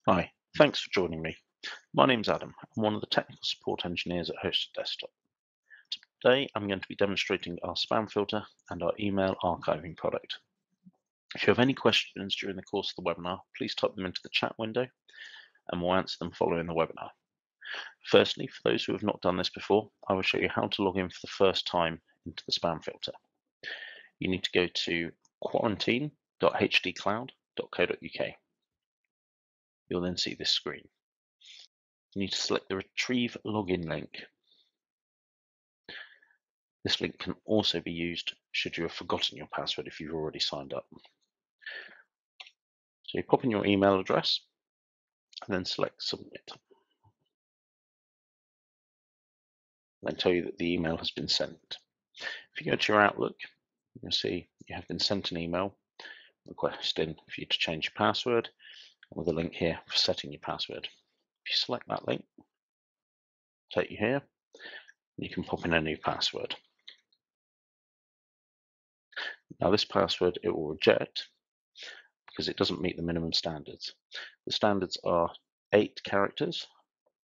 Hi, thanks for joining me. My name's Adam. I'm one of the technical support engineers at Hosted Desktop. Today I'm going to be demonstrating our spam filter and our email archiving product. If you have any questions during the course of the webinar, please type them into the chat window and we'll answer them following the webinar. Firstly, for those who have not done this before, I will show you how to log in for the first time into the spam filter. You need to go to quarantine.hdcloud.co.uk. You'll then see this screen. You need to select the Retrieve Login link. This link can also be used should you have forgotten your password if you've already signed up. So you pop in your email address and then select Submit. Then tell you that the email has been sent. If you go to your Outlook, you'll see you have been sent an email requesting for you to change your password with a link here for setting your password. If you select that link, take you here, you can pop in a new password. Now this password it will reject because it doesn't meet the minimum standards. The standards are 8 characters,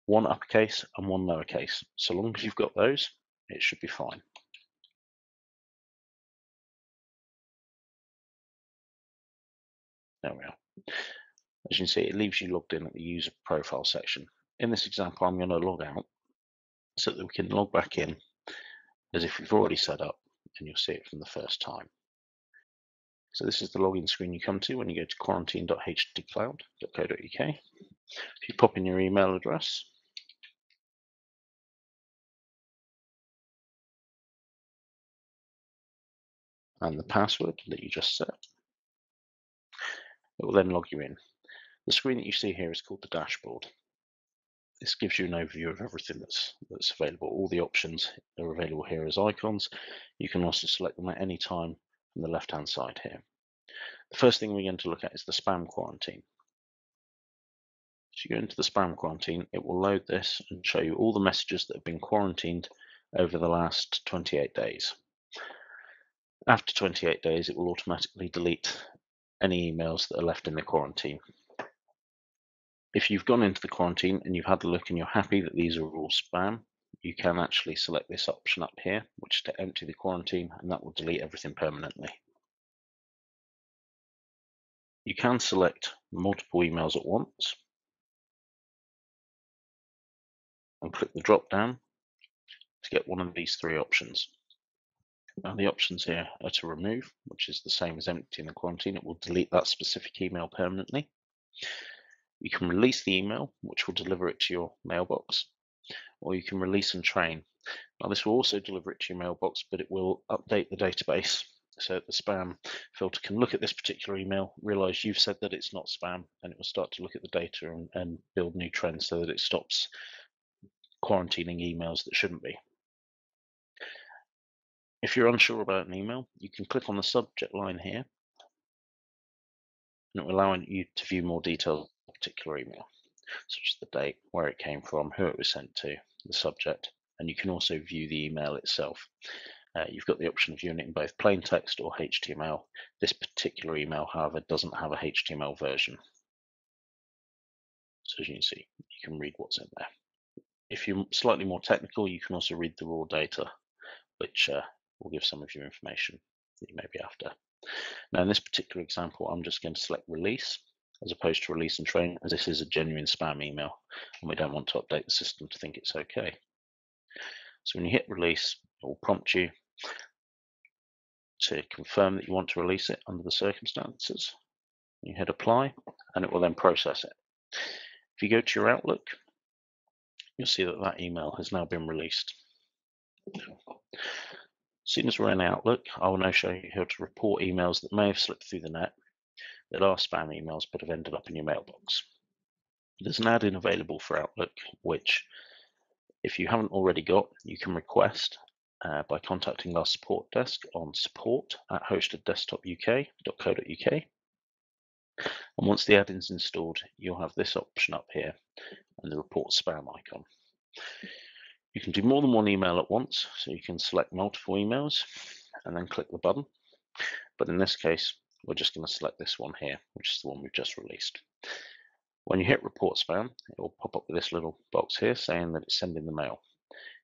1 uppercase and 1 lowercase. So long as you've got those, it should be fine. There we are. As you can see, it leaves you logged in at the user profile section. In this example, I'm going to log out so that we can log back in as if we've already set up, and you'll see it from the first time. So this is the login screen you come to when you go to quarantine.hdcloud.co.uk. If you pop in your email address, and the password that you just set, it will then log you in. The screen that you see here is called the dashboard. This gives you an overview of everything that's available. All the options are available here as icons. You can also select them at any time from the left-hand side here. The first thing we're going to look at is the spam quarantine. So you go into the spam quarantine, it will load this and show you all the messages that have been quarantined over the last 28 days. After 28 days, it will automatically delete any emails that are left in the quarantine. If you've gone into the quarantine and you've had a look and you're happy that these are all spam, you can actually select this option up here, which is to empty the quarantine, and that will delete everything permanently. You can select multiple emails at once and click the drop down to get one of these 3 options. Now the options here are to remove, which is the same as emptying the quarantine. It will delete that specific email permanently. You can release the email, which will deliver it to your mailbox, or you can release and train. Now this will also deliver it to your mailbox, but it will update the database so that the spam filter can look at this particular email, realize you've said that it's not spam, and it will start to look at the data and build new trends so that it stops quarantining emails that shouldn't be. If you're unsure about an email, you can click on the subject line here, and it will allow you to view more details of a particular email, such as the date, where it came from, who it was sent to, the subject, and you can also view the email itself. You've got the option of viewing it in both plain text or HTML. This particular email, however, doesn't have a HTML version. So as you can see, you can read what's in there. If you're slightly more technical, you can also read the raw data, which will give some of your information that you may be after. Now in this particular example, I'm just going to select release as opposed to release and train, as this is a genuine spam email and we don't want to update the system to think it's okay. So when you hit release, it will prompt you to confirm that you want to release it under the circumstances. You hit apply and it will then process it. If you go to your Outlook, you'll see that that email has now been released. As soon as we're in Outlook, I will now show you how to report emails that may have slipped through the net that are spam emails but have ended up in your mailbox. There's an add-in available for Outlook, which if you haven't already got, you can request by contacting our support desk on support@hosteddesktopuk.co.uk. And once the add-in's installed, you'll have this option up here and the report spam icon. You can do more than one email at once, so you can select multiple emails and then click the button. But in this case, we're just going to select this one here, which is the one we've just released. When you hit report spam, it will pop up with this little box here saying that it's sending the mail.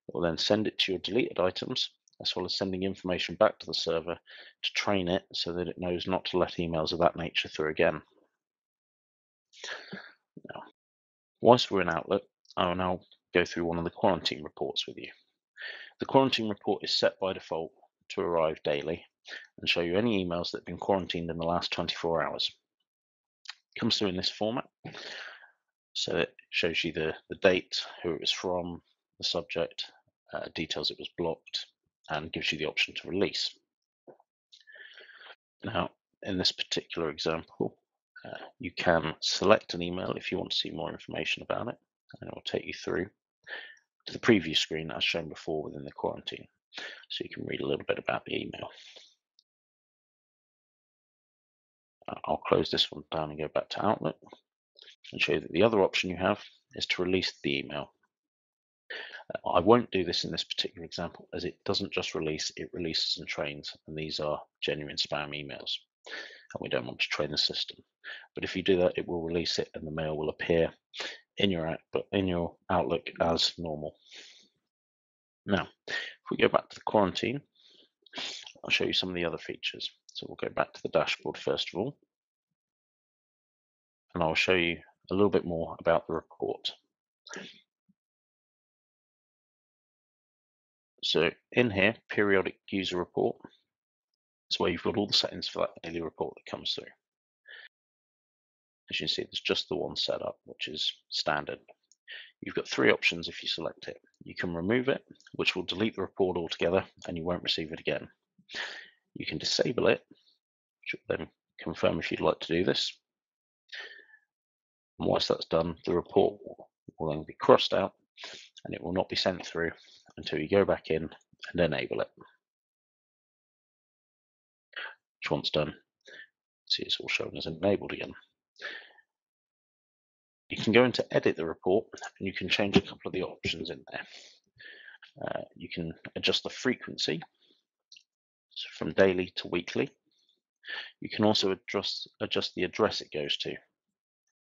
It will then send it to your deleted items, as well as sending information back to the server to train it so that it knows not to let emails of that nature through again. Now, whilst we're in Outlook, I will now go through one of the quarantine reports with you. The quarantine report is set by default to arrive daily and show you any emails that have been quarantined in the last 24 hours. It comes through in this format, so it shows you the date, who it was from, the subject, details it was blocked, and gives you the option to release. Now, in this particular example, you can select an email if you want to see more information about it, and it will take you through to the preview screen as shown before within the quarantine, so you can read a little bit about the email. I'll close this one down and go back to Outlook and show you that the other option you have is to release the email. I won't do this in this particular example as it doesn't just release, it releases and trains, and these are genuine spam emails and we don't want to train the system. But if you do that, it will release it and the mail will appear in your Outlook as normal. Now, if we go back to the quarantine, I'll show you some of the other features. So we'll go back to the dashboard first of all, and I'll show you a little bit more about the report. So in here, periodic user report is where you've got all the settings for that daily report that comes through. As you can see, there's just the one setup, which is standard. You've got three options if you select it. You can remove it, which will delete the report altogether and you won't receive it again. You can disable it, which will then confirm if you'd like to do this. And once that's done, the report will then be crossed out and it will not be sent through until you go back in and enable it. Which once done, see it's all shown as enabled again. You can go into edit the report and you can change a couple of the options in there. You can adjust the frequency, so from daily to weekly. You can also adjust the address it goes to.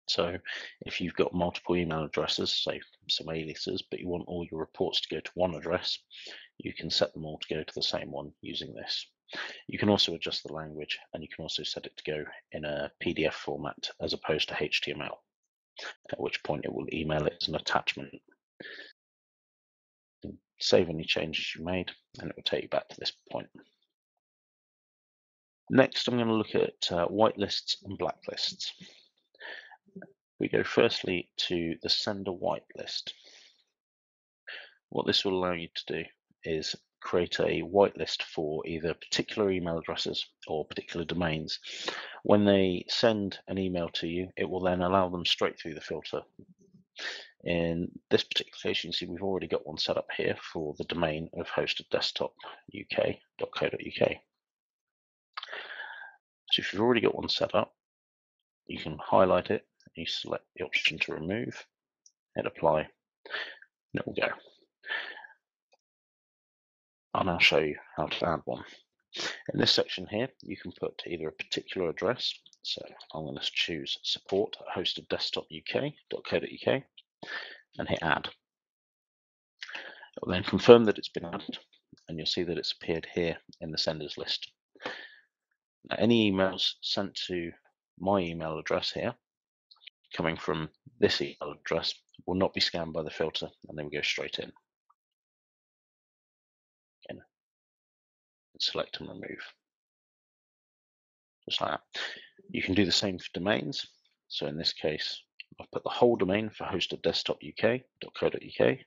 So if you've got multiple email addresses, say some aliases, but you want all your reports to go to one address, you can set them all to go to the same one using this. You can also adjust the language and you can also set it to go in a PDF format as opposed to HTML, at which point it will email it as an attachment. Save any changes you made and it will take you back to this point. Next, I'm going to look at whitelists and blacklists. We go firstly to the sender whitelist. What this will allow you to do is create a whitelist for either particular email addresses or particular domains. When they send an email to you, it will then allow them straight through the filter. In this particular case, you can see we've already got one set up here for the domain of hosteddesktopuk.co.uk. So if you've already got one set up, you can highlight it, and you select the option to remove, hit apply, and it will go. I'll now show you how to add one. In this section here, you can put either a particular address, so I'm going to choose support@hosteddesktopuk.co.uk and hit add. It will then confirm that it's been added, and you'll see that it's appeared here in the senders list. Now, any emails sent to my email address here, coming from this email address, will not be scanned by the filter and they will go straight in. Again, select and remove. Just like that. You can do the same for domains. So in this case, I've put the whole domain for hosteddesktopuk.co.uk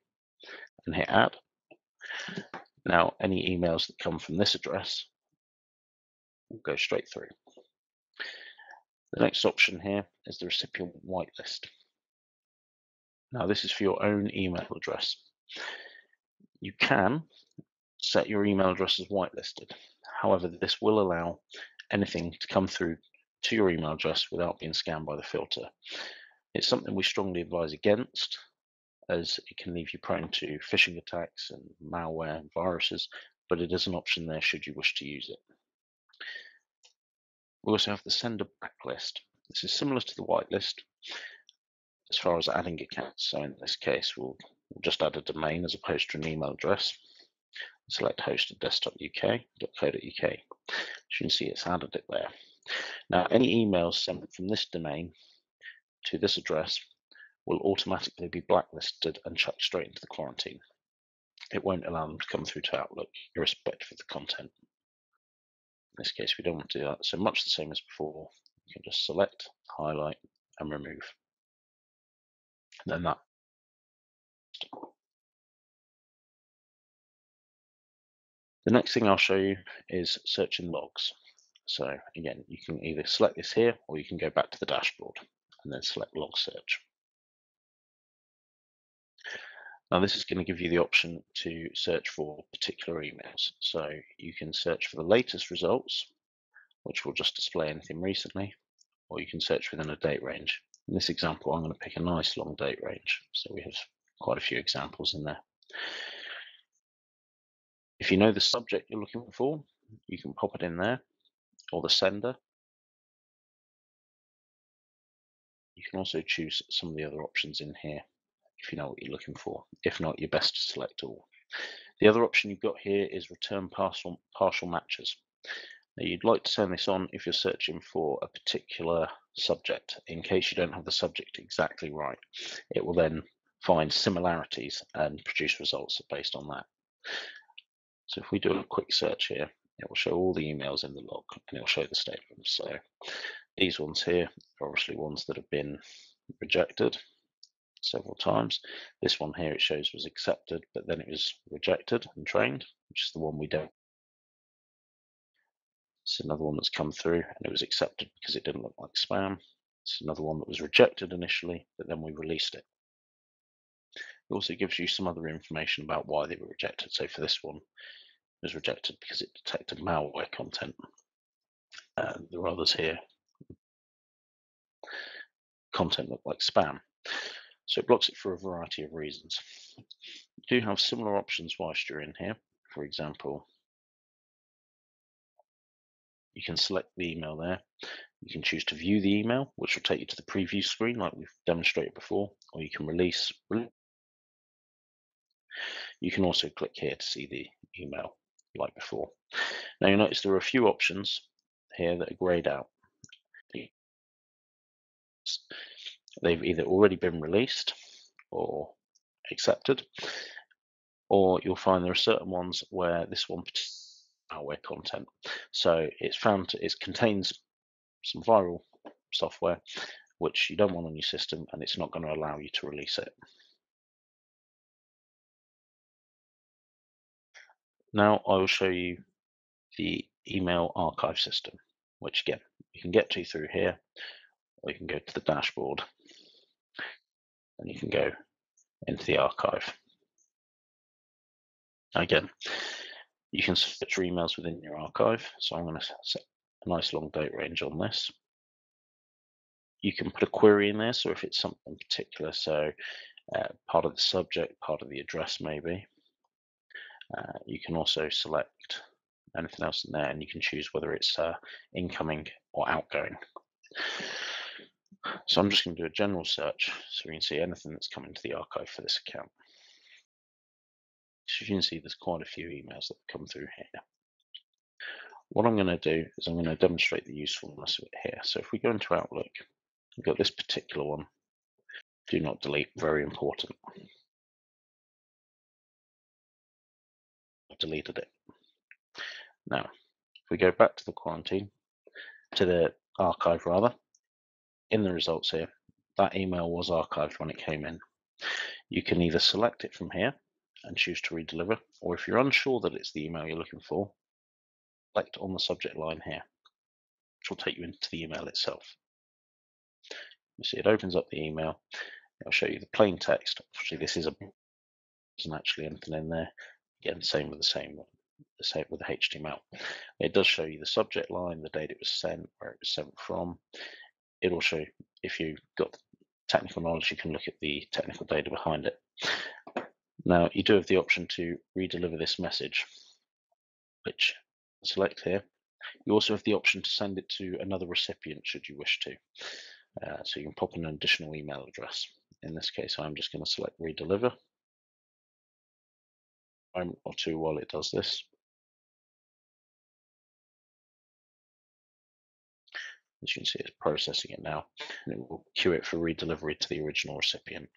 and hit add. Now, any emails that come from this address will go straight through. The next option here is the recipient whitelist. Now, this is for your own email address. You can set your email address as whitelisted. However, this will allow anything to come through to your email address without being scanned by the filter. It's something we strongly advise against, as it can leave you prone to phishing attacks and malware and viruses, but it is an option there should you wish to use it. We also have the sender blacklist. This is similar to the whitelist, as far as adding accounts. So in this case, we'll just add a domain as opposed to an email address. Select hosted desktop.uk.co.uk. As you can see, it's added it there. Now, any emails sent from this domain to this address will automatically be blacklisted and chucked straight into the quarantine. It won't allow them to come through to Outlook, irrespective of the content. In this case, we don't want to do that. So much the same as before, you can just select, highlight, and remove. And then that. The next thing I'll show you is searching logs. So again, you can either select this here, or you can go back to the dashboard and then select log search. Now this is going to give you the option to search for particular emails. So you can search for the latest results, which will just display anything recently, or you can search within a date range. In this example, I'm going to pick a nice long date range. So we have quite a few examples in there. If you know the subject you're looking for, you can pop it in there, or the sender. You can also choose some of the other options in here if you know what you're looking for. If not, you're best to select all. The other option you've got here is return partial matches. Now you'd like to turn this on if you're searching for a particular subject. In case you don't have the subject exactly right, it will then find similarities and produce results based on that. So if we do a quick search here, it will show all the emails in the log and it will show the statements. So these ones here are obviously ones that have been rejected several times. This one here, it shows was accepted, but then it was rejected and trained, which is the one we don't. It's another one that's come through and it was accepted because it didn't look like spam. It's another one that was rejected initially, but then we released it. It also gives you some other information about why they were rejected. So for this one, it was rejected because it detected malware content. There are others here. Content looked like spam. So it blocks it for a variety of reasons. You do have similar options whilst you're in here. For example, you can select the email there. You can choose to view the email, which will take you to the preview screen like we've demonstrated before, or you can release. You can also click here to see the email like before. Now you'll notice there are a few options here that are grayed out. They've either already been released or accepted, or you'll find there are certain ones where this one malware content. So it's found it contains some viral software which you don't want on your system, and it's not going to allow you to release it. Now I will show you the email archive system, which again you can get to through here, or you can go to the dashboard and you can go into the archive. Again, you can search your emails within your archive. So I'm going to set a nice long date range on this. You can put a query in there. So if it's something particular, so part of the subject, part of the address maybe, you can also select anything else in there and you can choose whether it's incoming or outgoing. So I'm just going to do a general search so we can see anything that's coming to the archive for this account. So you can see there's quite a few emails that come through here. What I'm going to do is I'm going to demonstrate the usefulness of it here. So if we go into Outlook, we've got this particular one, do not delete, very important. I've deleted it. Now, if we go back to the quarantine, to the archive rather, in the results here, that email was archived when it came in. You can either select it from here and choose to redeliver, or if you're unsure that it's the email you're looking for, select on the subject line here, which will take you into the email itself. You see it opens up the email. It'll show you the plain text. Obviously, this isn't actually anything in there. Again, same with the HTML. It does show you the subject line, the date it was sent, where it was sent from. It'll show, if you've got technical knowledge, you can look at the technical data behind it. Now, you do have the option to redeliver this message, which select here. You also have the option to send it to another recipient should you wish to. So you can pop in an additional email address. In this case, I'm just going to select redeliver. A moment or two while it does this. As you can see, it's processing it now, and it will queue it for redelivery to the original recipient.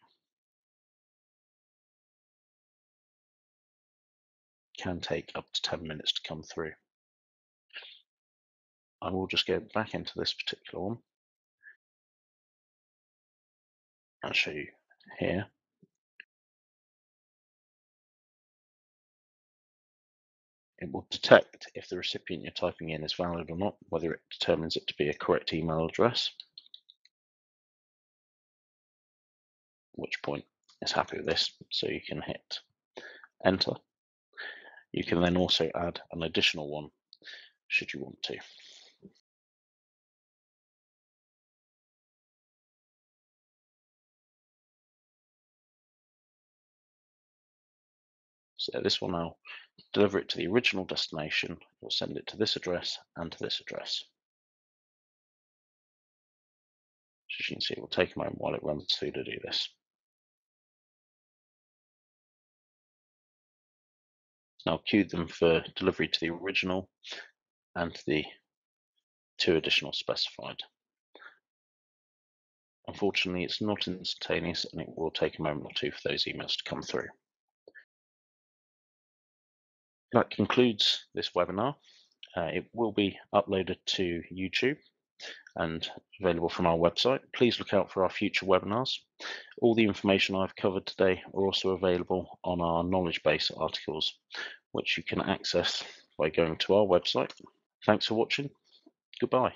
It can take up to 10 minutes to come through. I will just go back into this particular one and show you here. It will detect if the recipient you're typing in is valid or not, whether it determines it to be a correct email address, at which point it's happy with this, so you can hit enter. You can then also add an additional one should you want to. So this will now deliver it to the original destination. We'll send it to this address and to this address. As you can see, it will take a moment while it runs through to do this. Now queue them for delivery to the original and the 2 additional specified. Unfortunately, it's not instantaneous, and it will take a moment or two for those emails to come through. That concludes this webinar. It will be uploaded to YouTube and available from our website. Please look out for our future webinars. All the information I've covered today are also available on our knowledge base articles, which you can access by going to our website. Thanks for watching. Goodbye.